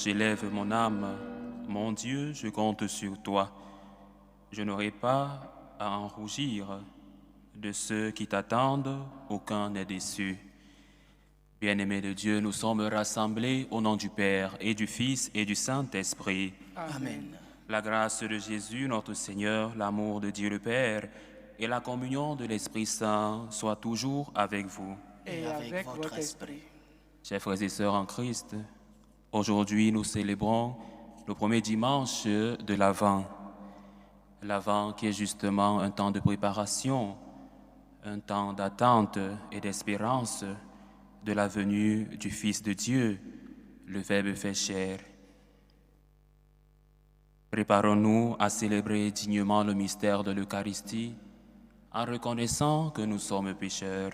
j'élève mon âme. Mon Dieu, je compte sur toi. Je n'aurai pas à en rougir. De ceux qui t'attendent, aucun n'est déçu. Bien-aimés de Dieu, nous sommes rassemblés au nom du Père et du Fils et du Saint-Esprit. Amen. La grâce de Jésus, notre Seigneur, l'amour de Dieu le Père et la communion de l'Esprit Saint soient toujours avec vous. Et avec votre esprit. Chers frères et sœurs en Christ, aujourd'hui nous célébrons le premier dimanche de l'Avent. L'Avent qui est justement un temps de préparation, un temps d'attente et d'espérance de la venue du Fils de Dieu, le Verbe fait chair. Préparons-nous à célébrer dignement le mystère de l'Eucharistie en reconnaissant que nous sommes pécheurs.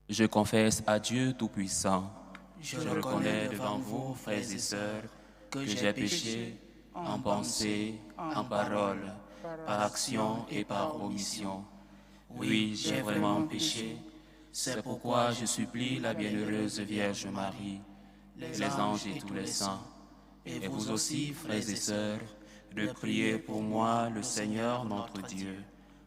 Je confesse à Dieu Tout-Puissant, Je reconnais devant vous, frères et sœurs, que j'ai péché en pensée, en parole, par action et par omission. Oui, j'ai vraiment péché. C'est pourquoi je supplie la bienheureuse Vierge Marie, les anges et tous les saints, et vous aussi, frères et sœurs, de prier pour moi le Seigneur notre Dieu.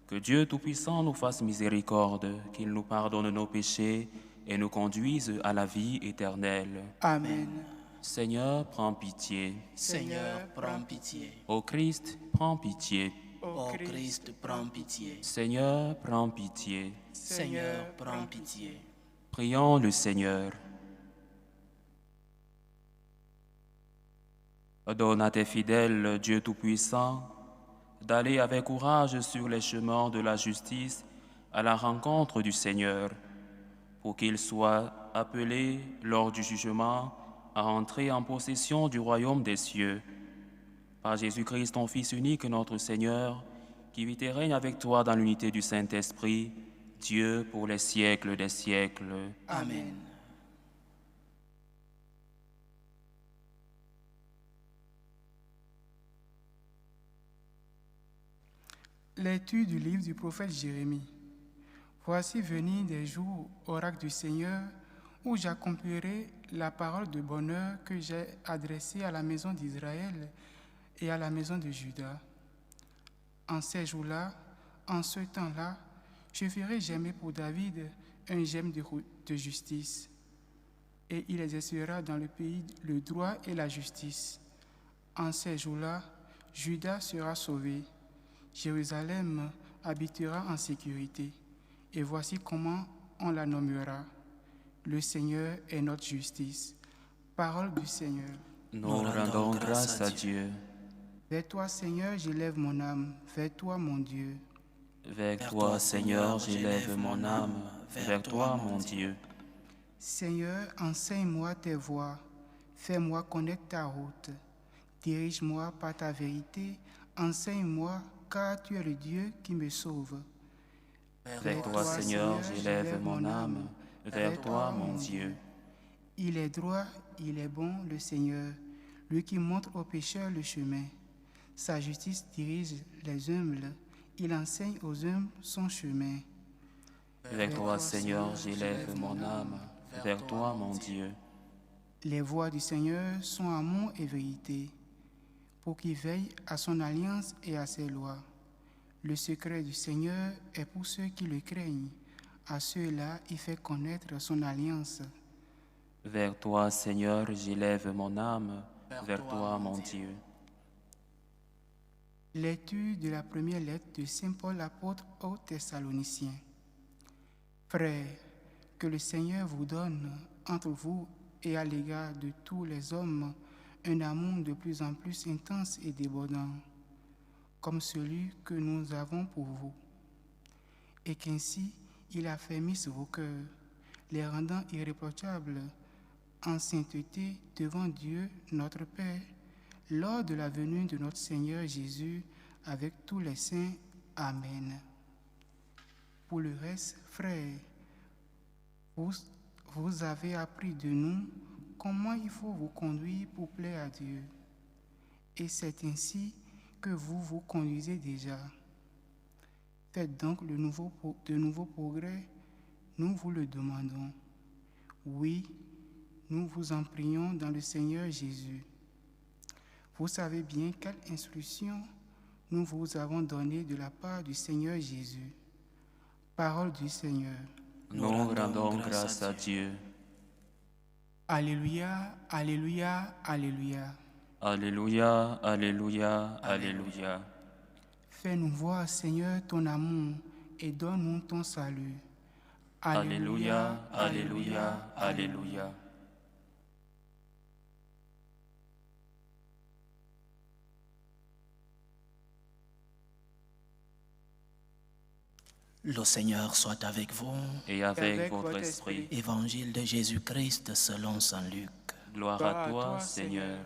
Que Dieu Tout-Puissant nous fasse miséricorde, qu'il nous pardonne nos péchés et nous conduise à la vie éternelle. Amen. Seigneur, prends pitié. Seigneur, prends pitié. Ô Christ, prends pitié. Ô Christ, prends pitié. Seigneur, prends pitié. Seigneur, prends pitié. Prions le Seigneur. Donne à tes fidèles, Dieu Tout-Puissant, d'aller avec courage sur les chemins de la justice à la rencontre du Seigneur, pour qu'ils soient appelés lors du jugement à entrer en possession du royaume des cieux. Par Jésus-Christ, ton Fils unique, notre Seigneur, qui vit et règne avec toi dans l'unité du Saint-Esprit, Dieu pour les siècles des siècles. Amen. Lecture du livre du prophète Jérémie. Voici venir des jours, oracle du Seigneur, où j'accomplirai la parole de bonheur que j'ai adressée à la maison d'Israël et à la maison de Juda. En ces jours-là, en ce temps-là, je ferai germer pour David un germe de justice, et il exercera dans le pays le droit et la justice. En ces jours-là, Juda sera sauvé. Jérusalem habitera en sécurité. Et voici comment on la nommera. Le Seigneur est notre justice. Parole du Seigneur. Nous rendons grâce à Dieu. Vers toi, Seigneur, j'élève mon âme. Vers toi, mon Dieu. Vers toi, Seigneur, j'élève mon âme. Vers toi, mon Dieu. Seigneur, enseigne-moi tes voies. Fais-moi connaître ta route. Dirige-moi par ta vérité. Enseigne-moi, car tu es le Dieu qui me sauve. Vers toi, Seigneur, j'élève mon âme. Vers toi, mon Dieu. Il est droit, il est bon, le Seigneur, lui qui montre aux pécheurs le chemin. Sa justice dirige les humbles, il enseigne aux humbles son chemin. Vers toi, Seigneur, j'élève mon âme. Vers toi, mon Dieu. Les voies du Seigneur sont amour et vérité, pour qu'il veille à son alliance et à ses lois. Le secret du Seigneur est pour ceux qui le craignent. À ceux-là, il fait connaître son alliance. Vers toi, Seigneur, j'élève mon âme. Vers toi, mon Dieu. Lecture de la première lettre de Saint Paul apôtre aux Thessaloniciens. Frères, que le Seigneur vous donne entre vous et à l'égard de tous les hommes un amour de plus en plus intense et débordant, comme celui que nous avons pour vous, et qu'ainsi il affermisse vos cœurs, les rendant irréprochables en sainteté devant Dieu notre Père, lors de la venue de notre Seigneur Jésus avec tous les saints. Amen. Pour le reste, frères, vous avez appris de nous comment il faut vous conduire pour plaire à Dieu. Et c'est ainsi que vous vous conduisez déjà. Faites donc de nouveaux progrès, nous vous le demandons. Oui, nous vous en prions dans le Seigneur Jésus. Vous savez bien quelle instruction nous vous avons donnée de la part du Seigneur Jésus. Parole du Seigneur. Nous rendons grâce à Dieu. Alléluia, alléluia, alléluia. Alléluia, alléluia, alléluia. Fais-nous voir, Seigneur, ton amour et donne-nous ton salut. Alléluia, alléluia, alléluia. Le Seigneur soit avec vous. Et avec votre esprit. Évangile de Jésus-Christ selon saint Luc. Gloire à toi, Seigneur.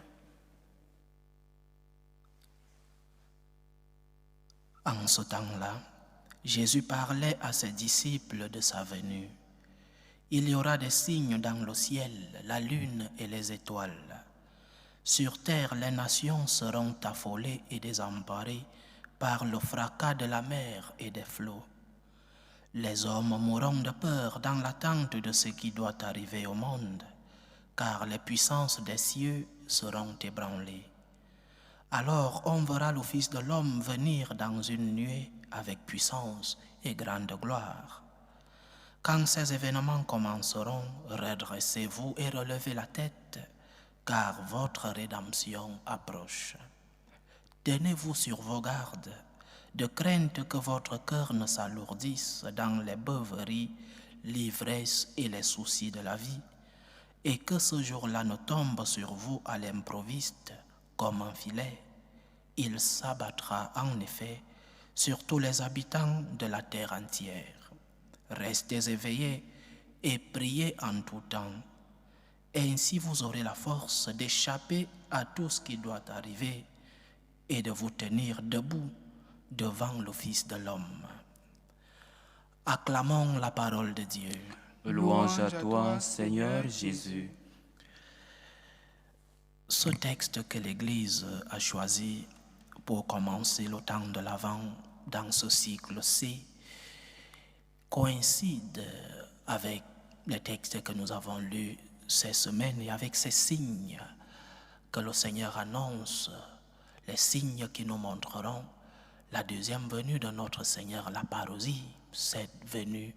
En ce temps-là, Jésus parlait à ses disciples de sa venue. Il y aura des signes dans le ciel, la lune et les étoiles. Sur terre, les nations seront affolées et désemparées par le fracas de la mer et des flots. Les hommes mourront de peur dans l'attente de ce qui doit arriver au monde, car les puissances des cieux seront ébranlées. Alors on verra le Fils de l'homme venir dans une nuée avec puissance et grande gloire. Quand ces événements commenceront, redressez-vous et relevez la tête, car votre rédemption approche. Tenez-vous sur vos gardes, de crainte que votre cœur ne s'alourdisse dans les beuveries, l'ivresse et les soucis de la vie, et que ce jour-là ne tombe sur vous à l'improviste comme un filet. Il s'abattra en effet sur tous les habitants de la terre entière. Restez éveillés et priez en tout temps. Ainsi vous aurez la force d'échapper à tout ce qui doit arriver et de vous tenir debout devant le Fils de l'homme. Acclamons la parole de Dieu. Louange à toi, Seigneur Jésus. Ce texte que l'Église a choisi pour commencer le temps de l'Avent dans ce cycle-ci coïncide avec les textes que nous avons lus ces semaines et avec ces signes que le Seigneur annonce, les signes qui nous montreront la deuxième venue de notre Seigneur, la parousie, cette venue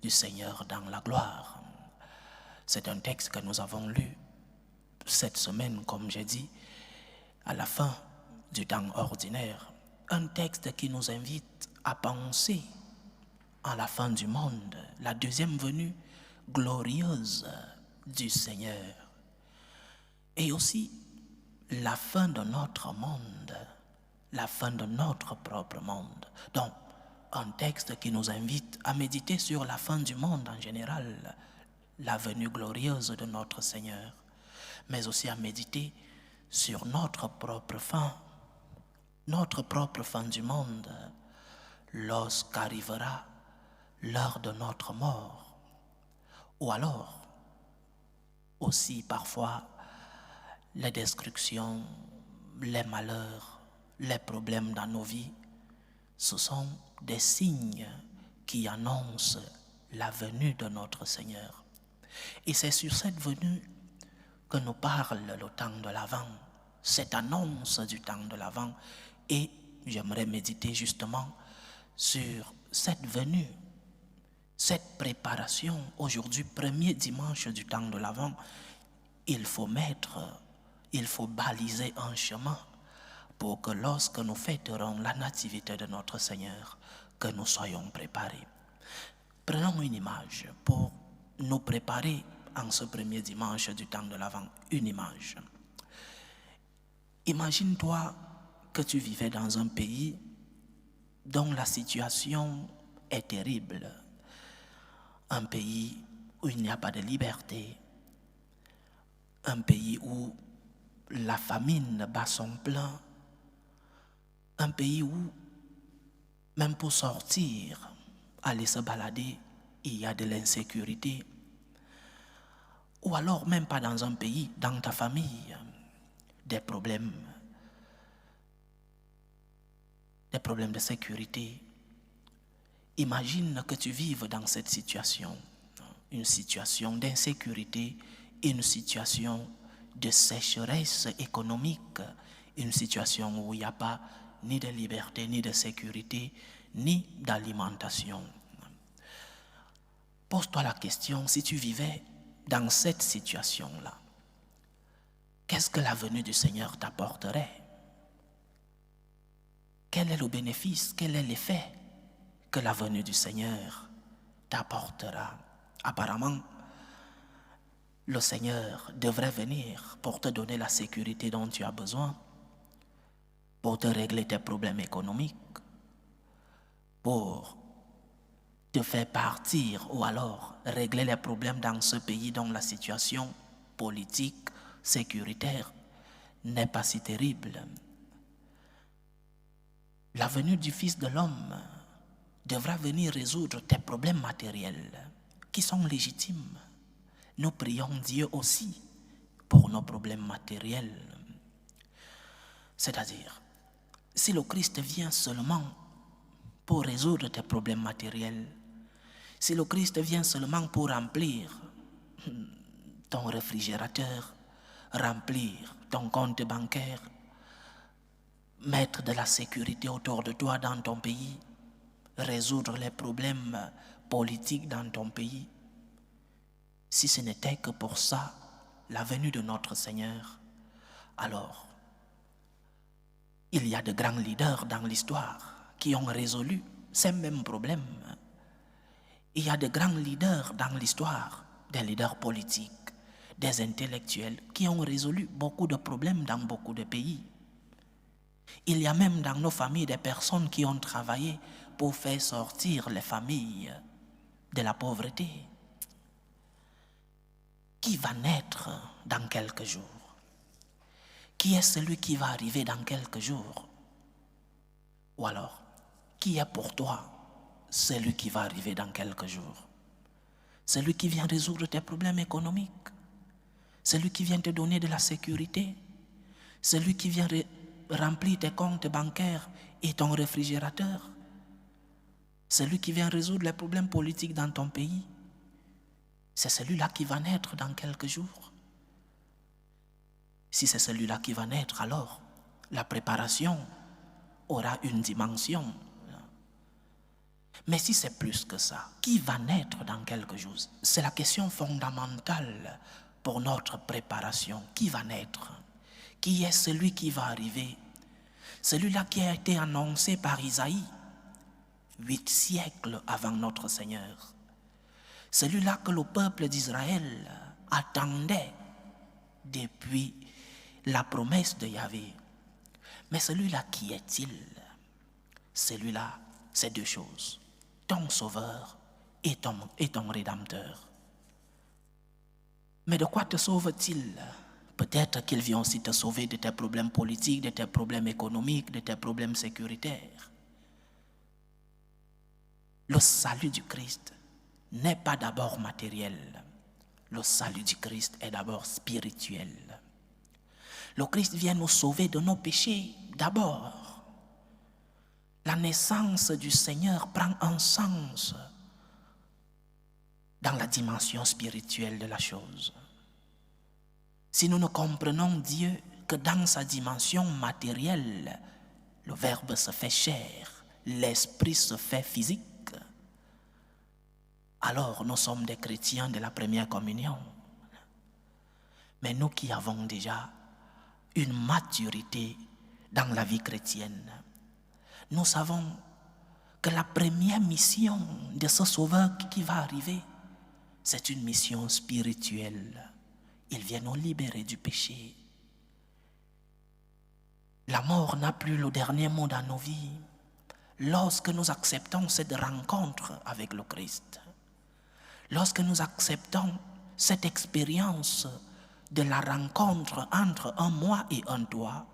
du Seigneur dans la gloire. C'est un texte que nous avons lu cette semaine, comme j'ai dit, à la fin du temps ordinaire. Un texte qui nous invite à penser à la fin du monde, la deuxième venue glorieuse du Seigneur. Et aussi la fin de notre monde, la fin de notre propre monde. Donc, un texte qui nous invite à méditer sur la fin du monde en général, la venue glorieuse de notre Seigneur, mais aussi à méditer sur notre propre fin du monde, lorsqu'arrivera l'heure de notre mort. Ou alors, aussi parfois, les destructions, les malheurs, les problèmes dans nos vies, ce sont des signes qui annoncent la venue de notre Seigneur. Et c'est sur cette venue que nous parle le temps de l'Avent, cette annonce du temps de l'Avent. Et j'aimerais méditer justement sur cette venue, cette préparation. Aujourd'hui, premier dimanche du temps de l'Avent, il faut baliser un chemin pour que lorsque nous fêterons la nativité de notre Seigneur, que nous soyons préparés. Prenons une image pour nous préparer en ce premier dimanche du temps de l'Avent. Une image. Imagine-toi que tu vivais dans un pays dont la situation est terrible. Un pays où il n'y a pas de liberté. Un pays où la famine bat son plein. Un pays où, même pour sortir, aller se balader, il y a de l'insécurité. Ou alors même pas dans un pays, dans ta famille, des problèmes de sécurité. Imagine que tu vives dans cette situation, une situation d'insécurité une situation de sécheresse économique, une situation où il n'y a pas ni de liberté, ni de sécurité, ni d'alimentation. Pose-toi la question, si tu vivais dans cette situation-là, qu'est-ce que la venue du Seigneur t'apporterait? Quel est le bénéfice, quel est l'effet que la venue du Seigneur t'apportera? Apparemment, le Seigneur devrait venir pour te donner la sécurité dont tu as besoin, pour te régler tes problèmes économiques, pour te faire partir ou alors régler les problèmes dans ce pays dont la situation politique, sécuritaire n'est pas si terrible. La venue du Fils de l'homme devra venir résoudre tes problèmes matériels qui sont légitimes. Nous prions Dieu aussi pour nos problèmes matériels. C'est-à-dire, si le Christ vient seulement pour résoudre tes problèmes matériels, si le Christ vient seulement pour remplir ton réfrigérateur, remplir ton compte bancaire, mettre de la sécurité autour de toi dans ton pays, résoudre les problèmes politiques dans ton pays, si ce n'était que pour ça, la venue de notre Seigneur, alors il y a de grands leaders dans l'histoire qui ont résolu ces mêmes problèmes. Il y a de grands leaders dans l'histoire, des leaders politiques, des intellectuels qui ont résolu beaucoup de problèmes dans beaucoup de pays. Il y a même dans nos familles des personnes qui ont travaillé pour faire sortir les familles de la pauvreté. Qui va naître dans quelques jours? Qui est celui qui va arriver dans quelques jours? Ou alors, qui est pour toi celui qui va arriver dans quelques jours? Celui qui vient résoudre tes problèmes économiques? Celui qui vient te donner de la sécurité? Celui qui vient remplir tes comptes bancaires et ton réfrigérateur? Celui qui vient résoudre les problèmes politiques dans ton pays? C'est celui-là qui va naître dans quelques jours. Si c'est celui-là qui va naître, alors la préparation aura une dimension. Mais si c'est plus que ça, qui va naître dans quelques jours? C'est la question fondamentale pour notre préparation. Qui va naître? Qui est celui qui va arriver? Celui-là qui a été annoncé par Isaïe 8 siècles avant notre Seigneur. Celui-là que le peuple d'Israël attendait depuis la promesse de Yahvé. Mais celui-là, qui est-il? Celui-là, c'est deux choses: ton sauveur et ton rédempteur. Mais de quoi te sauve-t-il? Peut-être qu'il vient aussi te sauver de tes problèmes politiques, de tes problèmes économiques, de tes problèmes sécuritaires. Le salut du Christ n'est pas d'abord matériel. Le salut du Christ est d'abord spirituel. Le Christ vient nous sauver de nos péchés d'abord. La naissance du Seigneur prend un sens dans la dimension spirituelle de la chose. Si nous ne comprenons Dieu que dans sa dimension matérielle, le Verbe se fait chair, l'Esprit se fait physique, alors nous sommes des chrétiens de la première communion. Mais nous qui avons déjà une maturité dans la vie chrétienne, nous savons que la première mission de ce Sauveur qui va arriver, c'est une mission spirituelle. Il vient nous libérer du péché. La mort n'a plus le dernier mot dans nos vies lorsque nous acceptons cette rencontre avec le Christ. Lorsque nous acceptons cette expérience de la rencontre entre un moi et un toi,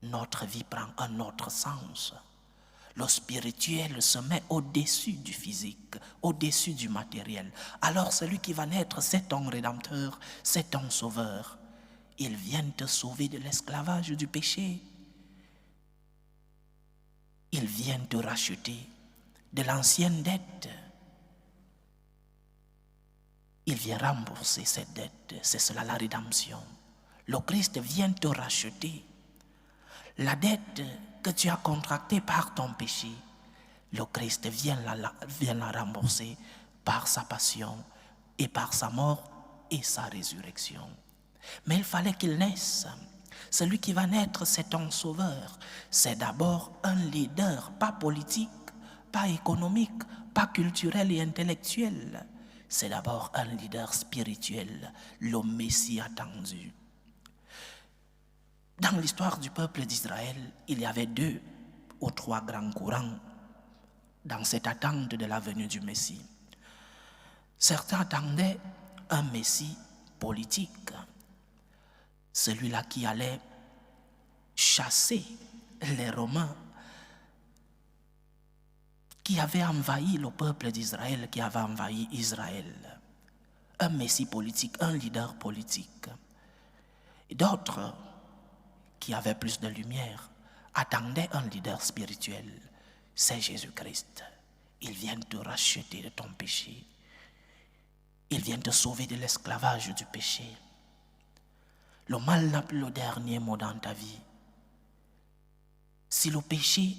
notre vie prend un autre sens. Le spirituel se met au-dessus du physique, au-dessus du matériel. Alors celui qui va naître, c'est ton Rédempteur, c'est ton Sauveur. Il vient te sauver de l'esclavage du péché. Il vient te racheter de l'ancienne dette. il vient rembourser cette dette. C'est cela la rédemption. Le Christ vient te racheter. La dette que tu as contractée par ton péché, le Christ vient la rembourser par sa passion et par sa mort et sa résurrection. Mais il fallait qu'il naisse. Celui qui va naître, c'est ton sauveur. C'est d'abord un leader, pas politique, pas économique, pas culturel et intellectuel. C'est d'abord un leader spirituel, le Messie attendu. Dans l'histoire du peuple d'Israël, il y avait 2 ou 3 grands courants dans cette attente de la venue du Messie. Certains attendaient un Messie politique, celui-là qui allait chasser les Romains qui avaient envahi le peuple d'Israël, qui avait envahi Israël. Un Messie politique, un leader politique. Et d'autres, qui avaient plus de lumière, attendaient un leader spirituel. C'est Jésus-Christ. Il vient te racheter de ton péché. Il vient te sauver de l'esclavage du péché. Le mal n'a plus le dernier mot dans ta vie. Si le péché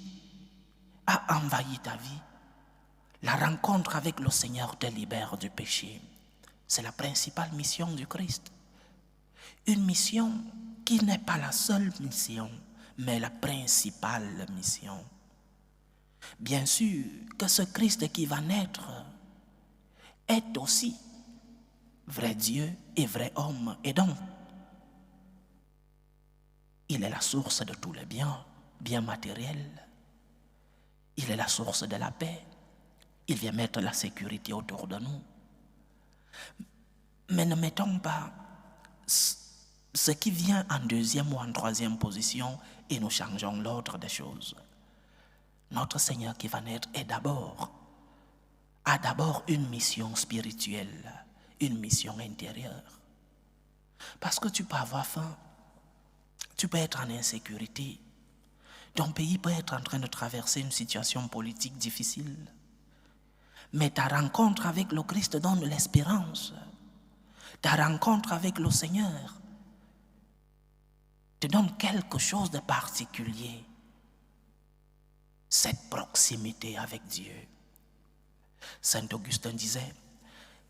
a envahi ta vie, la rencontre avec le Seigneur te libère du péché. C'est la principale mission du Christ. Une mission qui n'est pas la seule mission, mais la principale mission. Bien sûr que ce Christ qui va naître est aussi vrai Dieu et vrai homme. Et donc, il est la source de tous les biens matériels. Il est la source de la paix. Il vient mettre la sécurité autour de nous. Mais ne mettons pas ce qui vient en 2e ou en 3e position et nous changeons l'ordre des choses. Notre Seigneur qui va naître a d'abord une mission spirituelle, une mission intérieure. Parce que tu peux avoir faim, tu peux être en insécurité, ton pays peut être en train de traverser une situation politique difficile. Mais ta rencontre avec le Christ donne l'espérance. Ta rencontre avec le Seigneur te donne quelque chose de particulier. Cette proximité avec Dieu. Saint Augustin disait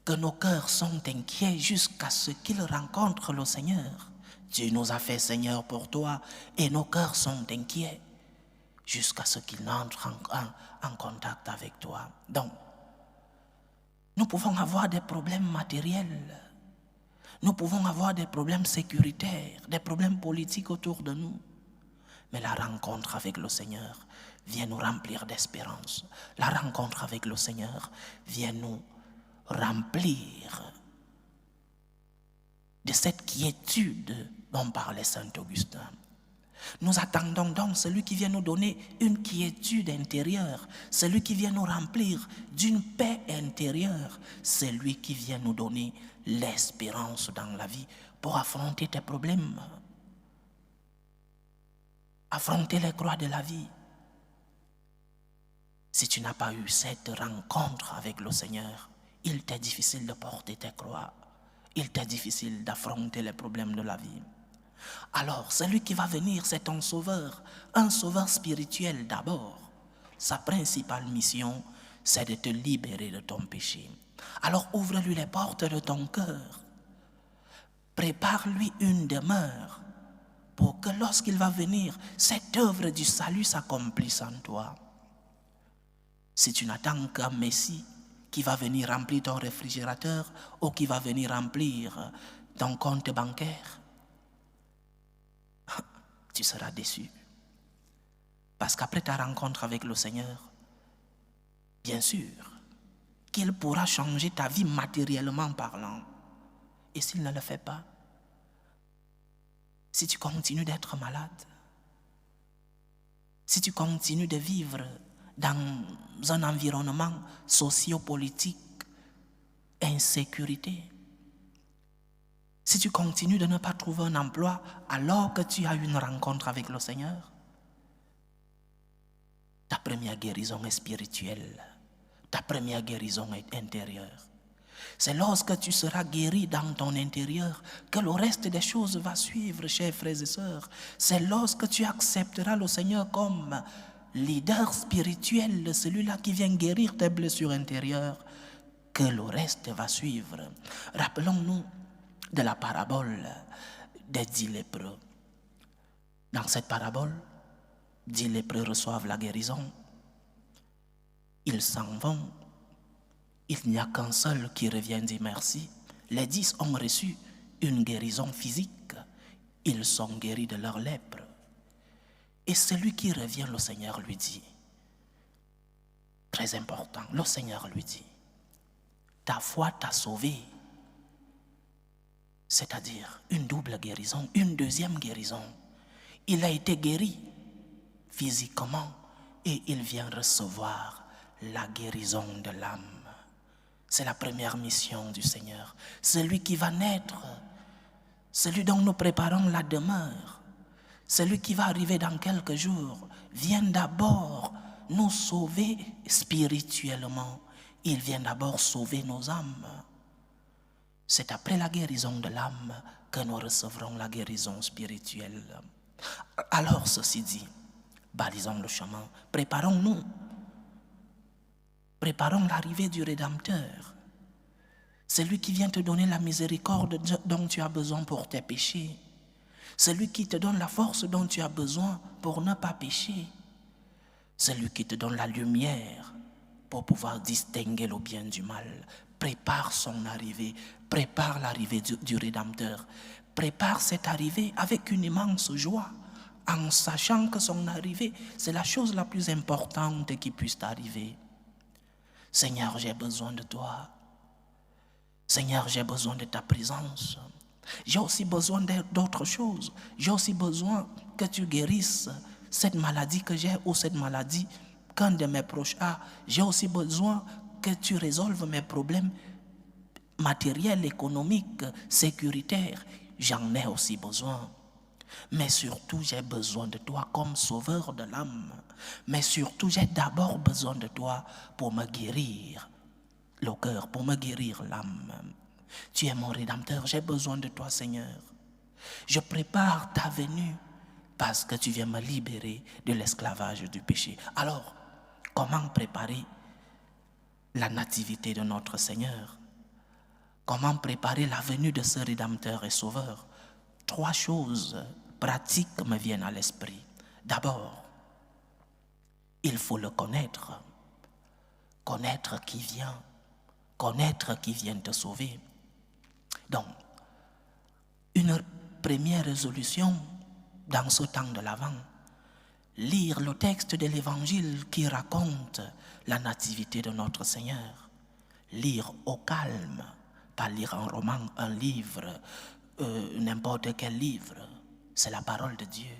que nos cœurs sont inquiets jusqu'à ce qu'ils rencontrent le Seigneur. Dieu nous a fait Seigneur pour toi et nos cœurs sont inquiets jusqu'à ce qu'ils entrent en contact avec toi. Donc, nous pouvons avoir des problèmes matériels, nous pouvons avoir des problèmes sécuritaires, des problèmes politiques autour de nous. Mais la rencontre avec le Seigneur vient nous remplir d'espérance. La rencontre avec le Seigneur vient nous remplir de cette quiétude dont parlait Saint Augustin. Nous attendons donc celui qui vient nous donner une quiétude intérieure, celui qui vient nous remplir d'une paix intérieure, celui qui vient nous donner l'espérance dans la vie pour affronter tes problèmes, affronter les croix de la vie. Si tu n'as pas eu cette rencontre avec le Seigneur, il t'est difficile de porter tes croix, il t'est difficile d'affronter les problèmes de la vie. Alors, celui qui va venir, c'est un sauveur spirituel d'abord. Sa principale mission, c'est de te libérer de ton péché. Alors, ouvre-lui les portes de ton cœur. Prépare-lui une demeure pour que lorsqu'il va venir, cette œuvre du salut s'accomplisse en toi. Si tu n'attends qu'un Messie qui va venir remplir ton réfrigérateur ou qui va venir remplir ton compte bancaire, tu seras déçu. Parce qu'après ta rencontre avec le Seigneur, bien sûr, qu'il pourra changer ta vie matériellement parlant. Et s'il ne le fait pas, si tu continues d'être malade, si tu continues de vivre dans un environnement socio-politique, insécurité, si tu continues de ne pas trouver un emploi alors que tu as eu une rencontre avec le Seigneur, ta première guérison est spirituelle, ta première guérison est intérieure. C'est lorsque tu seras guéri dans ton intérieur que le reste des choses va suivre, chers frères et sœurs. C'est lorsque tu accepteras le Seigneur comme leader spirituel, celui-là qui vient guérir tes blessures intérieures, que le reste va suivre. Rappelons-nous de la parabole des 10 lépreux. Dans cette parabole, 10 lépreux reçoivent la guérison. Ils s'en vont. Il n'y a qu'un seul qui revient dire merci. Les 10 ont reçu une guérison physique. Ils sont guéris de leur lèpre. Et celui qui revient, le Seigneur lui dit, très important, le Seigneur lui dit, ta foi t'a sauvé. C'est-à-dire une double guérison, une deuxième guérison. Il a été guéri physiquement et il vient recevoir la guérison de l'âme. C'est la première mission du Seigneur. Celui qui va naître, celui dont nous préparons la demeure, celui qui va arriver dans quelques jours, vient d'abord nous sauver spirituellement. Il vient d'abord sauver nos âmes. C'est après la guérison de l'âme que nous recevrons la guérison spirituelle. Alors, ceci dit, balisons le chemin, préparons-nous. Préparons l'arrivée du Rédempteur. C'est lui qui vient te donner la miséricorde dont tu as besoin pour tes péchés. C'est lui qui te donne la force dont tu as besoin pour ne pas pécher. C'est lui qui te donne la lumière pour pouvoir distinguer le bien du mal. Prépare son arrivée, prépare l'arrivée du Rédempteur. Prépare cette arrivée avec une immense joie, en sachant que son arrivée, c'est la chose la plus importante qui puisse t'arriver. Seigneur, j'ai besoin de toi. Seigneur, j'ai besoin de ta présence. J'ai aussi besoin d'autres choses. J'ai aussi besoin que tu guérisses cette maladie que j'ai ou cette maladie qu'un de mes proches a. J'ai aussi besoin que tu résolves mes problèmes matériels, économiques, sécuritaires. J'en ai aussi besoin. Mais surtout, j'ai besoin de toi comme sauveur de l'âme. Mais surtout, j'ai d'abord besoin de toi pour me guérir le cœur, pour me guérir l'âme. Tu es mon Rédempteur, j'ai besoin de toi, Seigneur. Je prépare ta venue parce que tu viens me libérer de l'esclavage du péché. Alors, comment préparer la nativité de notre Seigneur? Comment préparer la venue de ce Rédempteur et Sauveur? 3 choses pratiques me viennent à l'esprit. D'abord, il faut le connaître. Connaître qui vient. Connaître qui vient te sauver. Donc, une première résolution dans ce temps de l'Avent, lire le texte de l'Évangile qui raconte la nativité de notre Seigneur. Lire au calme, pas lire un roman, un livre, n'importe quel livre. C'est la parole de Dieu.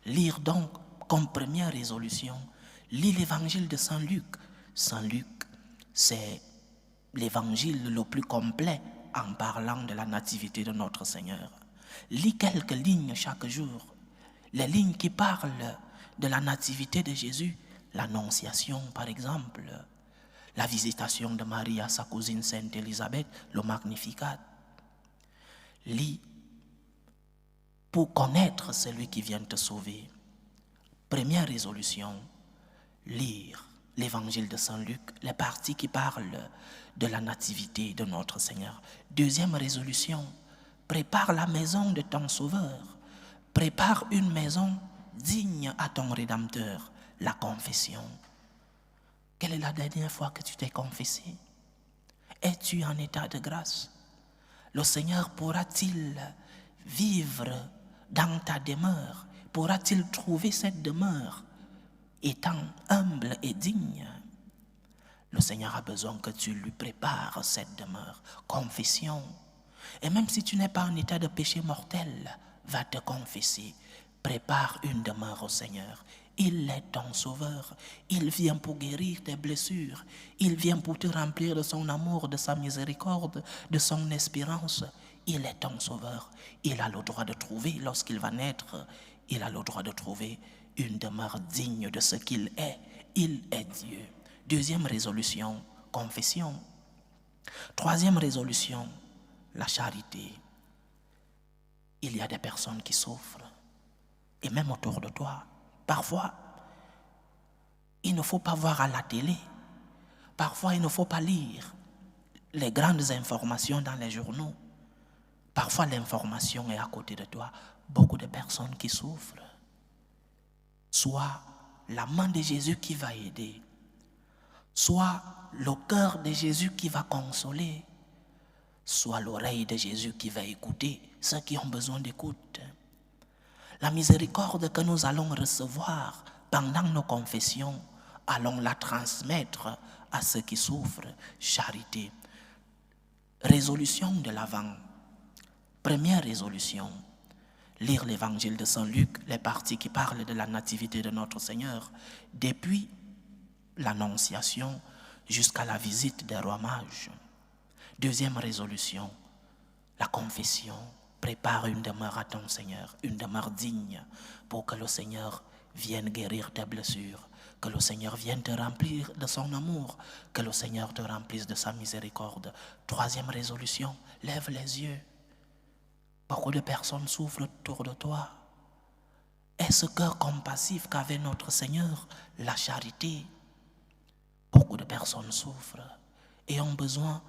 Lire donc comme première résolution, lis l'Évangile de Saint Luc. Saint Luc, c'est l'Évangile le plus complet en parlant de la nativité de notre Seigneur. Lis quelques lignes chaque jour. Les lignes qui parlent de la nativité de Jésus, l'Annonciation par exemple, la visitation de Marie à sa cousine Sainte Élisabeth, le Magnificat. Lis pour connaître celui qui vient te sauver. Première résolution, lire l'Évangile de Saint Luc, les parties qui parlent de la nativité de notre Seigneur. Deuxième résolution, prépare la maison de ton Sauveur. Prépare une maison digne à ton Rédempteur, la confession. Quelle est la dernière fois que tu t'es confessé? Es-tu en état de grâce? Le Seigneur pourra-t-il vivre dans ta demeure? Pourra-t-il trouver cette demeure étant humble et digne? Le Seigneur a besoin que tu lui prépares cette demeure. Confession. Et même si tu n'es pas en état de péché mortel, va te confesser. Prépare une demeure au Seigneur. Il est ton sauveur. Il vient pour guérir tes blessures. Il vient pour te remplir de son amour, de sa miséricorde, de son espérance. Il est ton sauveur. Il a le droit de trouver, lorsqu'il va naître, il a le droit de trouver une demeure digne de ce qu'il est. Il est Dieu. Deuxième résolution, confession. Troisième résolution, la charité. Il y a des personnes qui souffrent, et même autour de toi. Parfois, il ne faut pas voir à la télé. Parfois, il ne faut pas lire les grandes informations dans les journaux. Parfois, l'information est à côté de toi. Beaucoup de personnes qui souffrent. Soit la main de Jésus qui va aider, soit le cœur de Jésus qui va consoler, soit l'oreille de Jésus qui va écouter ceux qui ont besoin d'écoute. La miséricorde que nous allons recevoir pendant nos confessions, allons la transmettre à ceux qui souffrent. Charité. Résolution de l'Avent. Première résolution, lire l'évangile de Saint Luc, les parties qui parlent de la nativité de notre Seigneur, depuis l'Annonciation jusqu'à la visite des rois mages. Deuxième résolution, la confession. Prépare une demeure à ton Seigneur, une demeure digne, pour que le Seigneur vienne guérir tes blessures, que le Seigneur vienne te remplir de son amour, que le Seigneur te remplisse de sa miséricorde. Troisième résolution, lève les yeux. Beaucoup de personnes souffrent autour de toi. Et ce cœur compassif qu'avait notre Seigneur, la charité. Beaucoup de personnes souffrent et ont besoin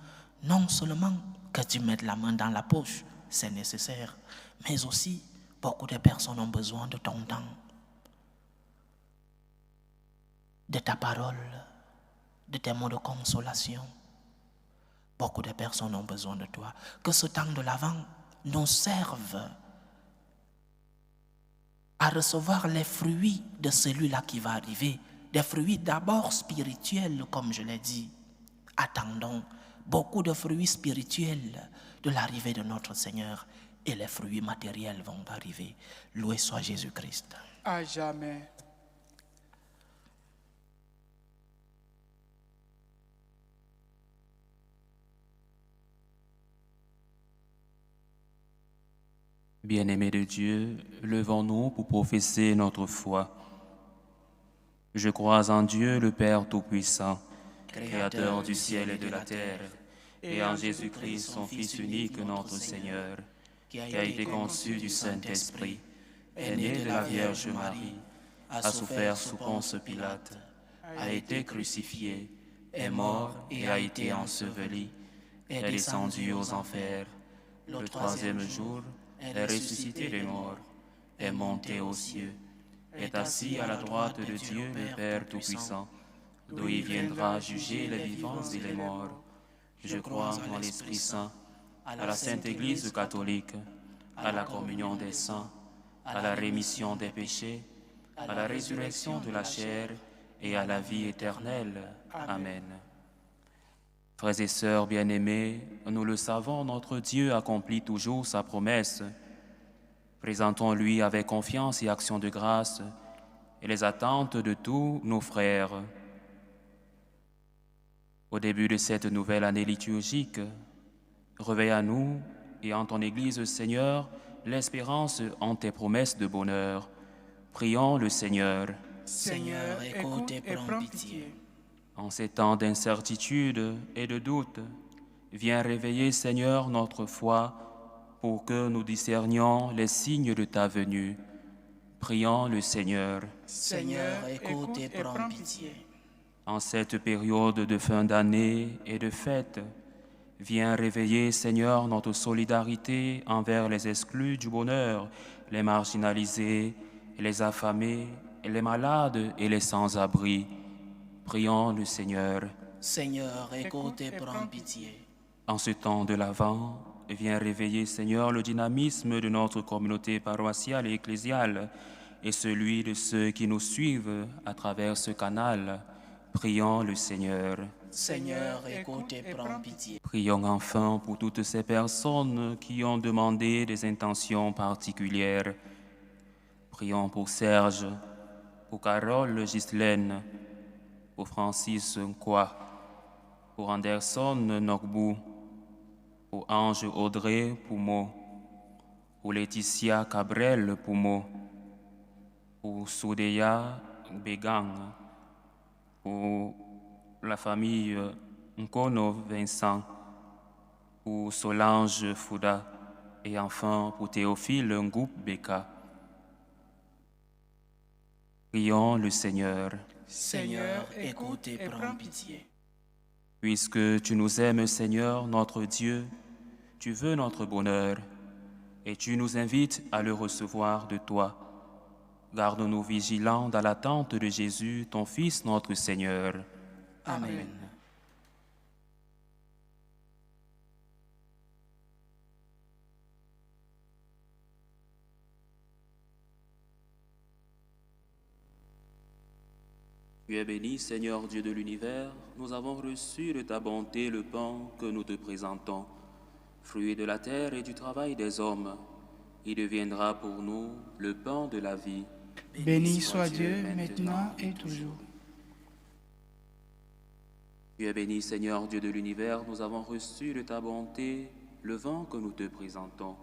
non seulement que tu mettes la main dans la poche, c'est nécessaire, mais aussi beaucoup de personnes ont besoin de ton temps, de ta parole, de tes mots de consolation. Beaucoup de personnes ont besoin de toi. Que ce temps de l'Avent nous serve à recevoir les fruits de celui-là qui va arriver, des fruits d'abord spirituels, comme je l'ai dit. Attendons beaucoup de fruits spirituels de l'arrivée de notre Seigneur, et les fruits matériels vont arriver. Loué soit Jésus-Christ. À jamais. Bien-aimés de Dieu, levons-nous pour professer notre foi. Je crois en Dieu, le Père Tout-Puissant, Créateur du ciel et de la terre, et en Jésus-Christ, son Fils unique, notre Seigneur, qui a été conçu du Saint-Esprit, est né de la Vierge Marie, a souffert sous Ponce Pilate, a été crucifié, est mort et a été enseveli, est descendu aux enfers. Le troisième jour, est ressuscité des morts, est monté aux cieux, est assis à la droite de Dieu le Père Tout-Puissant, d'où il viendra juger les vivants et les morts. Je crois en l'Esprit Saint, à la Sainte Église catholique, à la communion des saints, à la rémission des péchés, à la résurrection de la chair et à la vie éternelle. Amen. Frères et sœurs bien-aimés, nous le savons, notre Dieu accomplit toujours sa promesse. Présentons-lui avec confiance et action de grâce et les attentes de tous nos frères. Au début de cette nouvelle année liturgique, réveille à nous et en ton Église, Seigneur, l'espérance en tes promesses de bonheur. Prions le Seigneur. Seigneur, écoute et prends pitié. En ces temps d'incertitude et de doute, viens réveiller, Seigneur, notre foi pour que nous discernions les signes de ta venue. Prions le Seigneur. Seigneur, écoute et prends pitié. En cette période de fin d'année et de fête, viens réveiller, Seigneur, notre solidarité envers les exclus du bonheur, les marginalisés, les affamés, les malades et les sans-abri. Prions le Seigneur. Seigneur, écoute et prends pitié. En ce temps de l'Avent, viens réveiller, Seigneur, le dynamisme de notre communauté paroissiale et ecclésiale et celui de ceux qui nous suivent à travers ce canal. Prions le Seigneur. Seigneur, écoute et prends pitié. Prions enfin pour toutes ces personnes qui ont demandé des intentions particulières. Prions pour Serge, pour Carole Ghislaine, pour Francis Nkwa, pour Anderson Nogbou, pour Ange Audrey Poumo, pour Laetitia Cabrel Poumo, pour Soudeya Begang, pour la famille Nkono Vincent, pour Solange Fouda et enfin pour Théophile Ngoup Beka. Prions le Seigneur. Seigneur, écoute et prends pitié. Puisque tu nous aimes, Seigneur, notre Dieu, tu veux notre bonheur et tu nous invites à le recevoir de toi. Garde-nous vigilants dans l'attente de Jésus, ton Fils, notre Seigneur. Amen. Tu es béni, Seigneur Dieu de l'univers, nous avons reçu de ta bonté le pain que nous te présentons. Fruit de la terre et du travail des hommes, il deviendra pour nous le pain de la vie. Béni soit Dieu maintenant et toujours. Tu es béni, Seigneur Dieu de l'univers, nous avons reçu de ta bonté le vin que nous te présentons.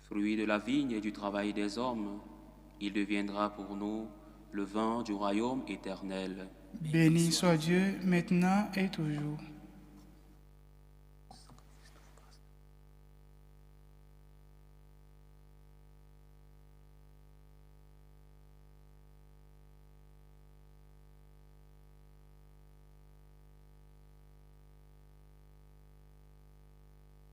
Fruit de la vigne et du travail des hommes, il deviendra pour nous le vin du royaume éternel. Béni soit Dieu maintenant et toujours.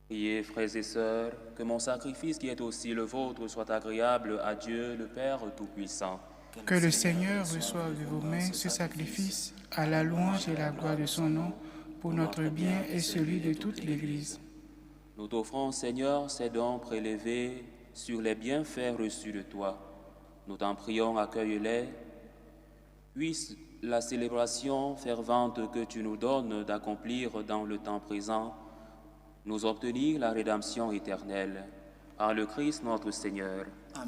Priez, frères et sœurs, que mon sacrifice qui est aussi le vôtre soit agréable à Dieu, le Père Tout-Puissant. Que le Seigneur reçoive de vos mains ce sacrifice à la louange et la gloire de son nom pour notre bien et celui de toute l'Église. Nous t'offrons, Seigneur, ces dons prélevés sur les bienfaits reçus de toi. Nous t'en prions, accueille-les. Puisse la célébration fervente que tu nous donnes d'accomplir dans le temps présent nous obtenir la rédemption éternelle. Par le Christ notre Seigneur.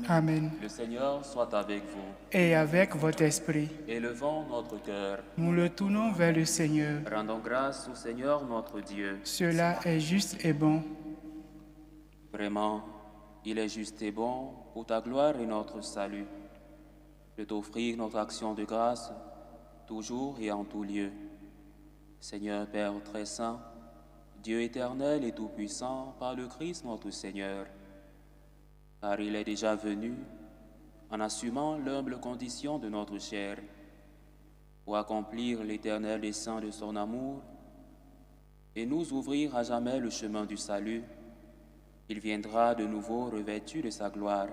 Amen. Le Seigneur soit avec vous. Et avec votre esprit, Élevons notre cœur. nous le tournons vers le Seigneur. Rendons grâce au Seigneur notre Dieu. Cela est juste et bon. Vraiment, il est juste et bon pour ta gloire et notre salut de t'offrir notre action de grâce toujours et en tout lieu. Seigneur Père très saint, Dieu éternel et tout-puissant, par le Christ notre Seigneur, car il est déjà venu en assumant l'humble condition de notre chair pour accomplir l'éternel dessein de son amour et nous ouvrir à jamais le chemin du salut. Il viendra de nouveau revêtu de sa gloire,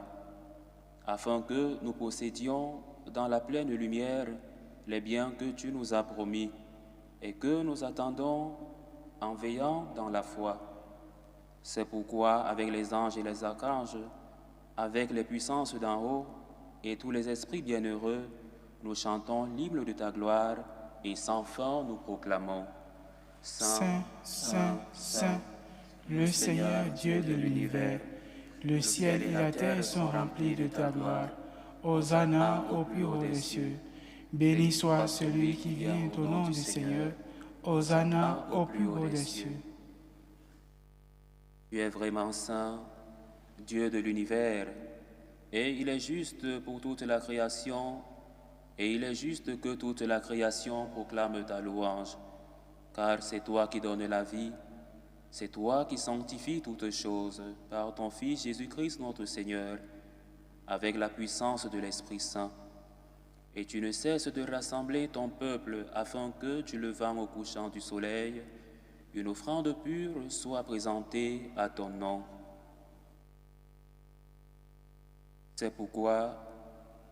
afin que nous possédions dans la pleine lumière les biens que tu nous as promis et que nous attendons en veillant dans la foi. C'est pourquoi, avec les anges et les archanges, avec les puissances d'en haut et tous les esprits bienheureux, nous chantons l'hymne de ta gloire et sans fin nous proclamons. Saint, Saint, Saint, le Seigneur Dieu de l'univers, le ciel et la terre sont remplis de ta gloire. Hosanna au plus haut des cieux. Béni soit celui qui vient au nom du Seigneur. Hosanna au plus haut des cieux. Tu es vraiment saint, Dieu de l'univers, et il est juste pour toute la création, et il est juste que toute la création proclame ta louange, car c'est toi qui donnes la vie, c'est toi qui sanctifies toutes choses par ton Fils Jésus-Christ notre Seigneur, avec la puissance de l'Esprit Saint. Et tu ne cesses de rassembler ton peuple afin que, tu le vends au couchant du soleil, une offrande pure soit présentée à ton nom. C'est pourquoi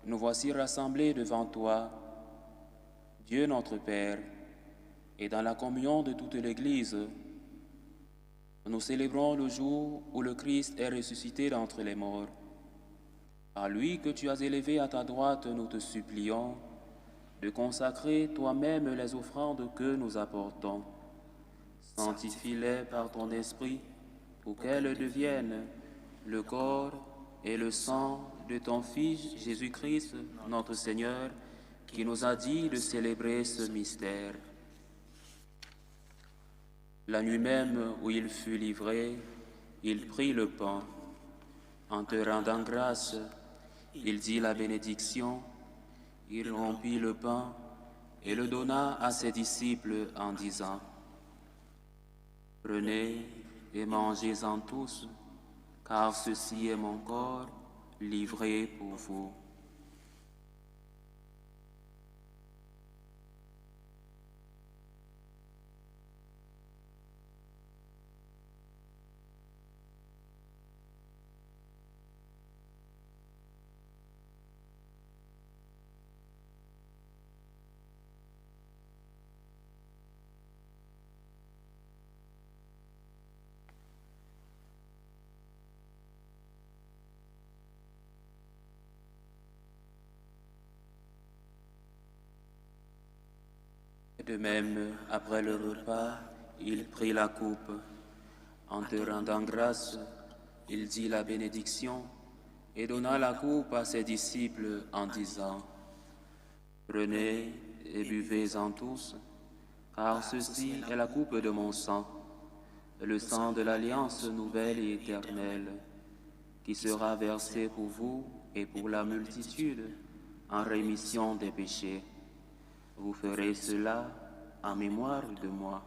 nous voici rassemblés devant toi, Dieu notre Père, et dans la communion de toute l'Église, nous célébrons le jour où le Christ est ressuscité d'entre les morts. Par lui que tu as élevé à ta droite, nous te supplions de consacrer toi-même les offrandes que nous apportons. Sanctifie-les par ton esprit pour qu'elles deviennent le corps et le sang de ton Fils Jésus-Christ, notre Seigneur, qui nous a dit de célébrer ce mystère. La nuit même où il fut livré, il prit le pain. En te rendant grâce, il dit la bénédiction, il rompit le pain et le donna à ses disciples en disant : « Prenez et mangez-en tous, car ceci est mon corps livré pour vous. De même, après le repas, il prit la coupe. En te rendant grâce, il dit la bénédiction et donna la coupe à ses disciples en disant, « Prenez et buvez-en tous, car ceci est la coupe de mon sang, le sang de l'alliance nouvelle et éternelle, qui sera versé pour vous et pour la multitude en rémission des péchés. Vous ferez cela en mémoire de moi. »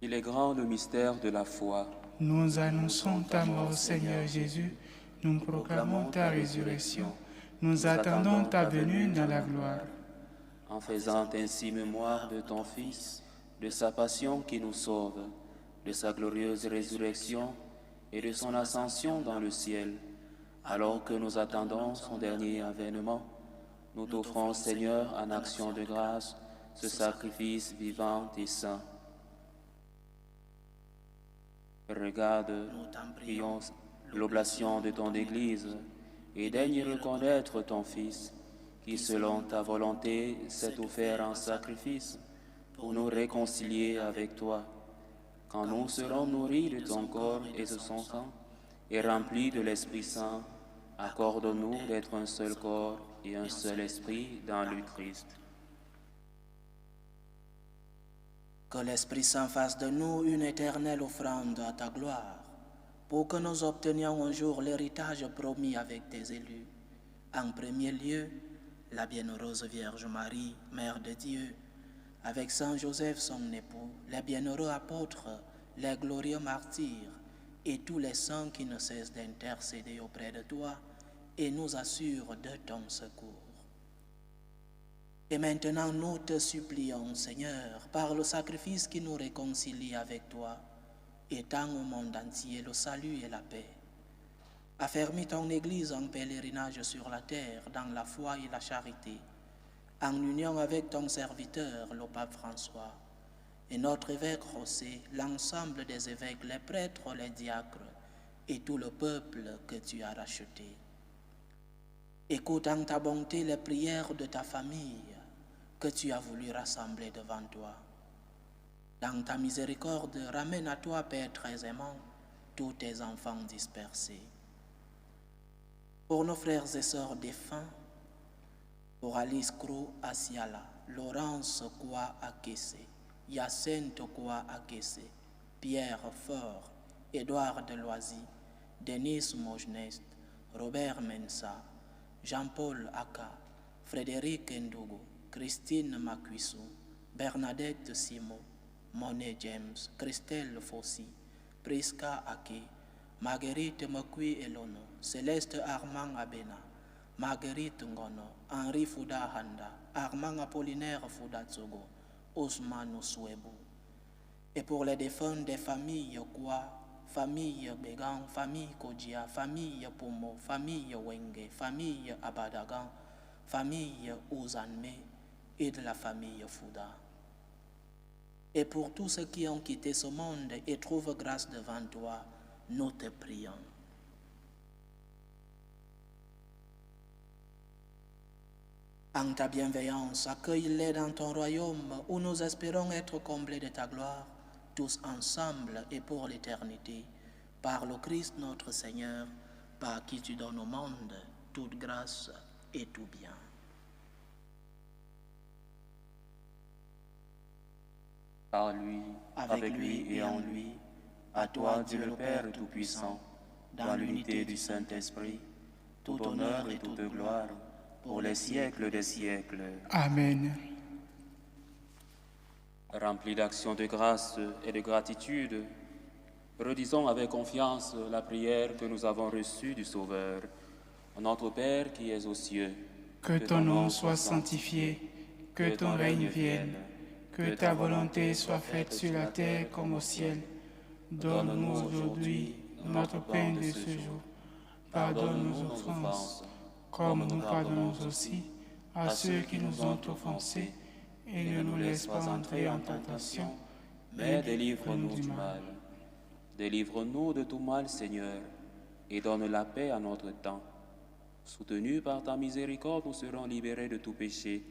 Il est grand le mystère de la foi. Nous annonçons ta mort, Seigneur Jésus. Nous proclamons ta résurrection. Nous attendons ta venue dans la gloire. En faisant ainsi mémoire de ton Fils, de sa passion qui nous sauve, de sa glorieuse résurrection et de son ascension dans le ciel, alors que nous attendons son dernier avènement, nous t'offrons, Seigneur, en action de grâce, ce sacrifice vivant et saint. Regarde, prions, l'oblation de ton Église et daigne reconnaître ton Fils, qui selon ta volonté s'est offert en sacrifice pour nous réconcilier avec toi. Quand nous serons nourris de ton corps et de son sang et remplis de l'Esprit Saint, accorde-nous d'être un seul corps et un seul esprit dans le Christ. Que l'Esprit Saint fasse de nous une éternelle offrande à ta gloire, pour que nous obtenions un jour l'héritage promis avec tes élus. En premier lieu, la bienheureuse Vierge Marie, Mère de Dieu, avec Saint Joseph son époux, les bienheureux apôtres, les glorieux martyrs et tous les saints qui ne cessent d'intercéder auprès de toi et nous assurent de ton secours. Et maintenant, nous te supplions, Seigneur, par le sacrifice qui nous réconcilie avec toi, étends au monde entier le salut et la paix. Affermis ton Église en pèlerinage sur la terre, dans la foi et la charité, en union avec ton serviteur, le pape François, et notre évêque José, l'ensemble des évêques, les prêtres, les diacres, et tout le peuple que tu as racheté. Écoute en ta bonté les prières de ta famille, que tu as voulu rassembler devant toi. Dans ta miséricorde, ramène à toi, Père très aimant, tous tes enfants dispersés. Pour nos frères et sœurs défunts, pour Alice Crou Asiala, Laurence Kwa Akese, Yacinthe Kwa Akese, Pierre Fort, Édouard Deloisy, Denis Mogenest, Robert Mensa, Jean-Paul Aka, Frédéric Ndogo, Christine Makuisu, Bernadette Simo, Monet James, Christelle Fossi, Priska Ake, Marguerite Mokui Elono, Céleste Armand Abena, Marguerite Ngono, Henri Fouda Handa, Armand Apollinaire Fouda Tsogo, Ousmane Souebou. Et pour les défunts des familles Kwa, famille Bégan, famille Kodjia, famille Pomo, famille Wenge, famille Abadagan, famille Ouzanme et de la famille Fouda. Et pour tous ceux qui ont quitté ce monde et trouvent grâce devant toi, nous te prions. En ta bienveillance, accueille-les dans ton royaume où nous espérons être comblés de ta gloire, tous ensemble et pour l'éternité, par le Christ notre Seigneur, par qui tu donnes au monde toute grâce et tout bien. Par lui, avec lui et en lui, à toi, Dieu le Père Tout-Puissant, dans l'unité du Saint-Esprit, tout honneur et toute gloire, pour les siècles des siècles. Amen. Remplis d'actions de grâce et de gratitude, redisons avec confiance la prière que nous avons reçue du Sauveur. Notre Père qui es aux cieux, Que ton nom soit sanctifié, que ton règne vienne, que ta volonté soit faite sur la terre comme au ciel. Donne-nous aujourd'hui notre pain de ce jour. Pardonne nos offenses, comme nous pardonnons aussi à ceux qui nous ont offensés, et ne nous laisse pas entrer en tentation, mais délivre-nous du mal. Délivre-nous de tout mal, Seigneur, et donne la paix à notre temps. Soutenus par ta miséricorde, nous serons libérés de tout péché,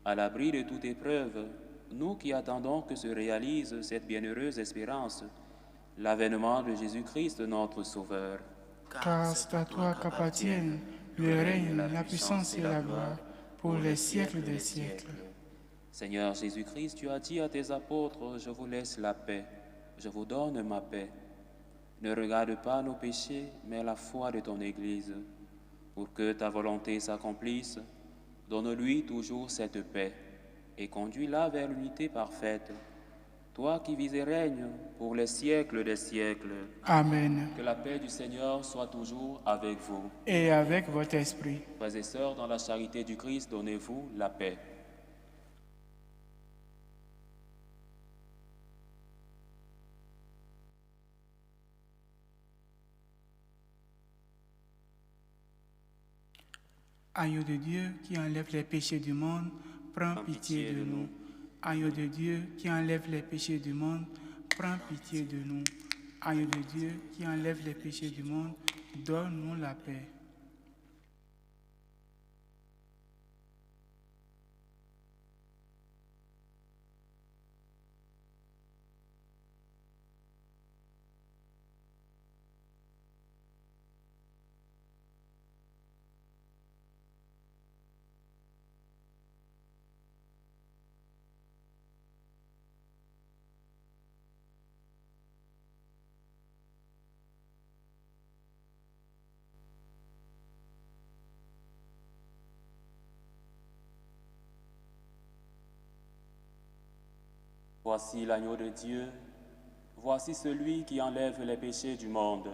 à l'abri de toute épreuve, nous qui attendons que se réalise cette bienheureuse espérance, l'avènement de Jésus-Christ, notre Sauveur. car c'est à toi qu'appartiennent le règne, la puissance et la gloire pour les siècles des siècles. Seigneur Jésus-Christ, tu as dit à tes apôtres, je vous laisse la paix, je vous donne ma paix. Ne regarde pas nos péchés, mais la foi de ton Église. Pour que ta volonté s'accomplisse, donne-lui toujours cette paix et conduis-la vers l'unité parfaite. Toi qui vis et règnes pour les siècles des siècles. Amen. Que la paix du Seigneur soit toujours avec vous. Et avec votre esprit. Frères et sœurs, dans la charité du Christ, donnez-vous la paix. Agneau de Dieu qui enlève les péchés du monde, prends pitié de nous. Agneau de Dieu qui enlève les péchés du monde, prends pitié de nous. Agneau de Dieu qui enlève les péchés du monde, donne-nous la paix. Voici l'agneau de Dieu, voici celui qui enlève les péchés du monde.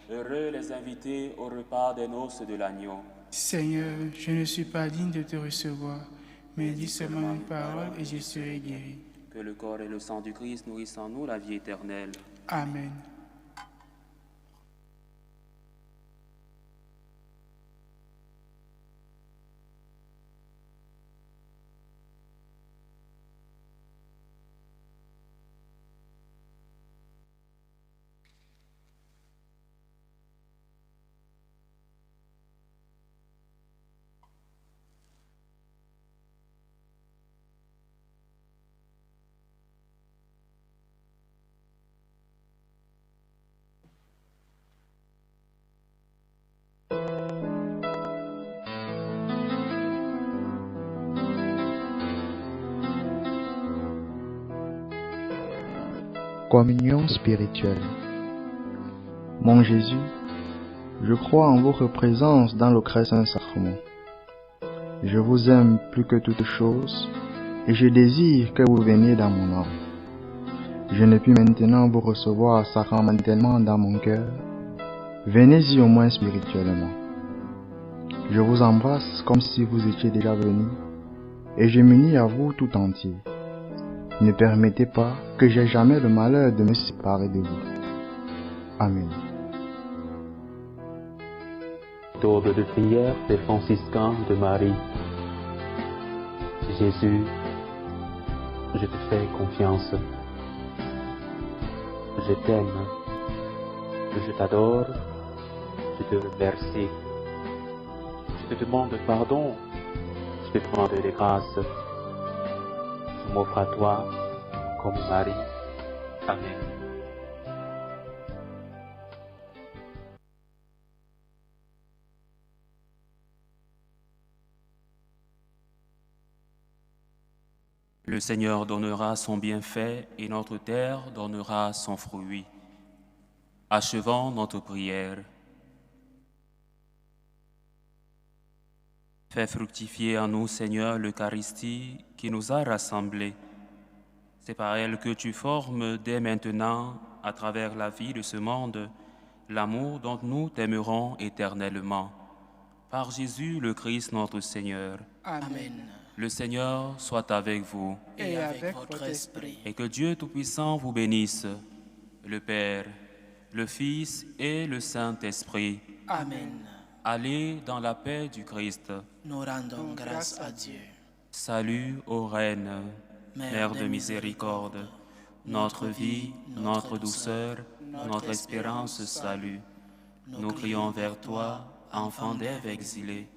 Heureux les invités au repas des noces de l'agneau. Seigneur, je ne suis pas digne de te recevoir, mais dis seulement une parole et je serai guéri. Que le corps et le sang du Christ nourrissent en nous la vie éternelle. Amen. Communion spirituelle. Mon Jésus, je crois en votre présence dans le très saint sacrement. Je vous aime plus que toute chose et je désire que vous veniez dans mon âme. Je ne puis maintenant vous recevoir sacramentellement dans mon cœur. Venez-y au moins spirituellement. Je vous embrasse comme si vous étiez déjà venu et je m'unis à vous tout entier. Ne permettez pas que j'aie jamais le malheur de me séparer de vous. Amen. Méthode de prière des franciscains de Marie. Jésus, je te fais confiance. Je t'aime. Je t'adore. Je te remercie. Je te demande pardon. Je te demande des grâces. Je m'offre à toi comme Marie. Amen. Le Seigneur donnera son bienfait et notre terre donnera son fruit. Achevons notre prière. Fais fructifier en nous, Seigneur, l'Eucharistie qui nous a rassemblés. C'est par elle que tu formes dès maintenant, à travers la vie de ce monde, l'amour dont nous t'aimerons éternellement. Par Jésus le Christ notre Seigneur. Amen. Le Seigneur soit avec vous. Et avec votre esprit. Et que Dieu Tout-Puissant vous bénisse, le Père, le Fils et le Saint-Esprit. Amen. Allez dans la paix du Christ. Nous rendons grâce à Dieu. Salut ô Reine, Mère de miséricorde, notre vie, notre douceur, notre espérance, salut. Nous crions vers toi, enfant d'Ève exilée.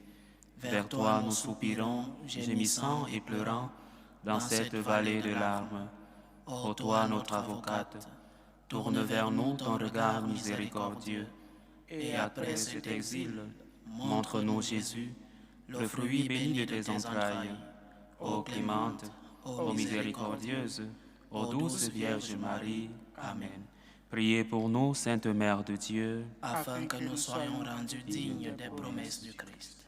Vers toi nous soupirons, gémissant et pleurant, dans cette vallée de larmes. Ô toi notre avocate, tourne vers nous ton regard miséricordieux, et après cet exil, montre-nous Jésus, le fruit béni de tes entrailles. Ô clémente, ô miséricordieuse, ô douce Vierge Marie. Amen. Priez pour nous, Sainte Mère de Dieu, afin que nous soyons rendus dignes des promesses du Christ.